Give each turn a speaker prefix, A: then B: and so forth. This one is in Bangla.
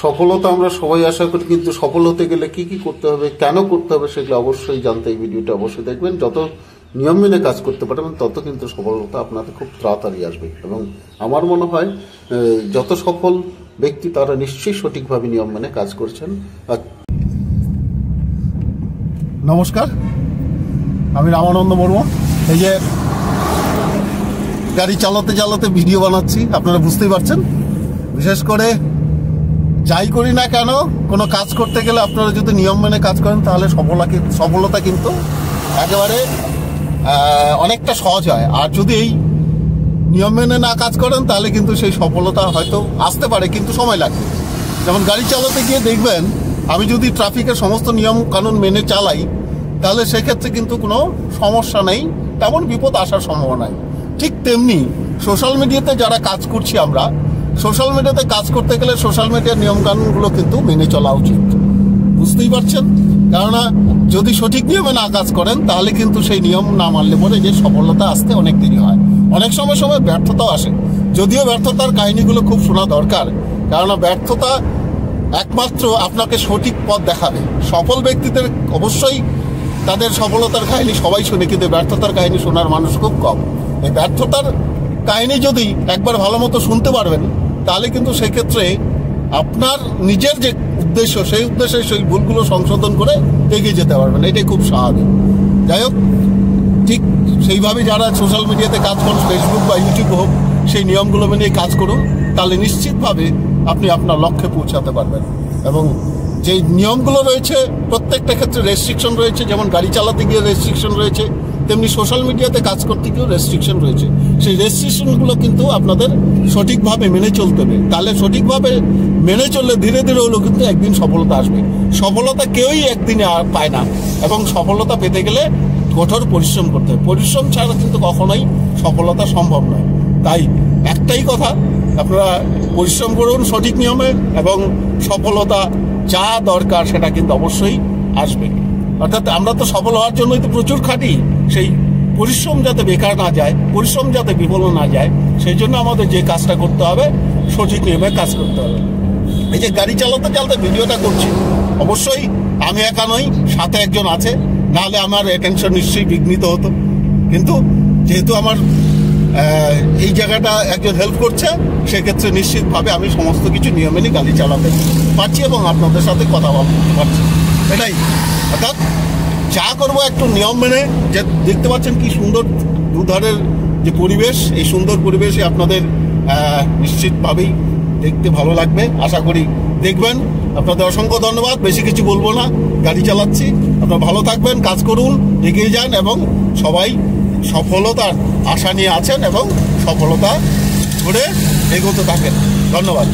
A: সফলতা আমরা সবাই আশা করি, কিন্তু সফল হতে গেলে কি কি করতে হবে, কেন করতে হবে, সেগুলো অবশ্যই জানতে এই ভিডিওটা অবশ্যই দেখবেন। যত নিয়ম মেনে কাজ করতে পারবেন তত কিন্তু সফলতা আপনাদের খুব তাড়াতাড়ি আসবে। এবং আমার মনে হয় যত সফল ব্যক্তি তারা নিশ্চয়ই সঠিকভাবে নিয়ম মেনে কাজ করছেন। নমস্কার, আমি রামানন্দ বর্মা। এই যে গাড়ি চালাতে চালাতে ভিডিও বানাচ্ছি, আপনারা বুঝতেই পারছেন। বিশেষ করে যাই করি না কেন, কোনো কাজ করতে গেলে আপনারা যদি নিয়ম মেনে কাজ করেন তাহলে সফলতা কিন্তু একেবারে অনেকটা সহজ হয়। আর যদি এই নিয়ম মেনে না কাজ করেন তাহলে কিন্তু সেই সফলতা হয়তো আসতে পারে, কিন্তু সময় লাগবে। যেমন গাড়ি চালাতে গিয়ে দেখবেন, আমি যদি ট্রাফিকের সমস্ত নিয়ম কানুন মেনে চালাই তাহলে সেক্ষেত্রে কিন্তু কোনো সমস্যা নেই, তেমন বিপদ আসার সম্ভাবনা নেই। ঠিক তেমনি সোশ্যাল মিডিয়াতে যারা কাজ করছি আমরা, সোশ্যাল মিডিয়াতে কাজ করতে গেলে সোশ্যাল মিডিয়ার নিয়মকানুনগুলো কিন্তু মেনে চলা উচিত। বুঝতেই পারছেন, কেননা যদি সঠিক নিয়মে না কাজ করেন তাহলে কিন্তু সেই নিয়ম না মানলে পরে যে সফলতা আসতে অনেক দেরি হয়, অনেক সময় ব্যর্থতাও আসে। যদিও ব্যর্থতার কাহিনীগুলো খুব শোনা দরকার, কেননা ব্যর্থতা একমাত্র আপনাকে সঠিক পথ দেখাবে। সফল ব্যক্তিদের অবশ্যই তাদের সফলতার কাহিনী সবাই শুনে, কিন্তু ব্যর্থতার কাহিনী শোনার মানুষ খুব কম। এই ব্যর্থতার কাহিনী যদি একবার ভালো মতো শুনতে পারবেন তাহলে কিন্তু সেক্ষেত্রে আপনার নিজের যে উদ্দেশ্য, সেই উদ্দেশ্যে সেই ভুলগুলো সংশোধন করে এগিয়ে যেতে পারবেন। এটাই খুব স্বাভাবিক। যাই হোক, ঠিক সেইভাবে যারা সোশ্যাল মিডিয়াতে কাজ করুন, ফেসবুক বা ইউটিউব হোক, সেই নিয়মগুলো মেনে কাজ করুন, তাহলে নিশ্চিতভাবে আপনি আপনার লক্ষ্যে পৌঁছাতে পারবেন। এবং যে নিয়মগুলো রয়েছে প্রত্যেকটা ক্ষেত্রে রেস্ট্রিকশন রয়েছে, যেমন গাড়ি চালাতে গিয়ে রেস্ট্রিকশন রয়েছে, তেমনি সোশ্যাল মিডিয়াতে কাজ করতে গিয়েও রেস্ট্রিকশন রয়েছে। সেই রেস্ট্রিকশনগুলো কিন্তু আপনাদের সঠিকভাবে মেনে চলতে হবে। তাহলে সঠিকভাবে মেনে চললে ধীরে ধীরে হলেও কিন্তু একদিন সফলতা আসবে। সফলতা কেউই একদিনে আর পায় না, এবং সফলতা পেতে গেলে কঠোর পরিশ্রম করতে হবে। পরিশ্রম ছাড়া কিন্তু কখনোই সফলতা সম্ভব নয়। তাই একটাই কথা, আপনারা পরিশ্রম করুন সঠিক নিয়মে, এবং সফলতা যা দরকার সেটা কিন্তু অবশ্যই আসবে। অর্থাৎ আমরা তো সফল হওয়ার জন্যই তো প্রচুর খাটি। সেই পরিশ্রম যাতে বেকার না যায়, পরিশ্রম যাতে বিফল না যায়, সেই জন্য আমাদের যে কাজটা করতে হবে সঠিক নিয়মে কাজ করতে হবে। এই যে গাড়ি চালাতে চালাতে ভিডিওটা করছি, অবশ্যই আমি একা নই, সাথে একজন আছে, নাহলে আমার অ্যাটেনশন নিশ্চয়ই বিঘ্নিত হতো। কিন্তু যেহেতু আমার এই জায়গাটা একজন হেল্প করছে, সেক্ষেত্রে নিশ্চিতভাবে আমি সমস্ত কিছু নিয়ম মেনে গাড়ি চালাতে পারছি এবং আপনাদের সাথে কথা বলতে পারছি। এটাই অর্থাৎ যা করবো একটু নিয়ম মেনে। যে দেখতে পাচ্ছেন কি সুন্দর দুধারের যে পরিবেশ, এই সুন্দর পরিবেশে আপনাদের নিশ্চিতভাবেই দেখতে ভালো লাগবে, আশা করি দেখবেন। আপনাদের অসংখ্য ধন্যবাদ। বেশি কিছু বলবো না, গাড়ি চালাচ্ছি। আপনারা ভালো থাকবেন, কাজ করুন, এগিয়ে যান, এবং সবাই সফলতার আশা নিয়ে আছেন এবং সফলতা করে এগোতে থাকেন। ধন্যবাদ।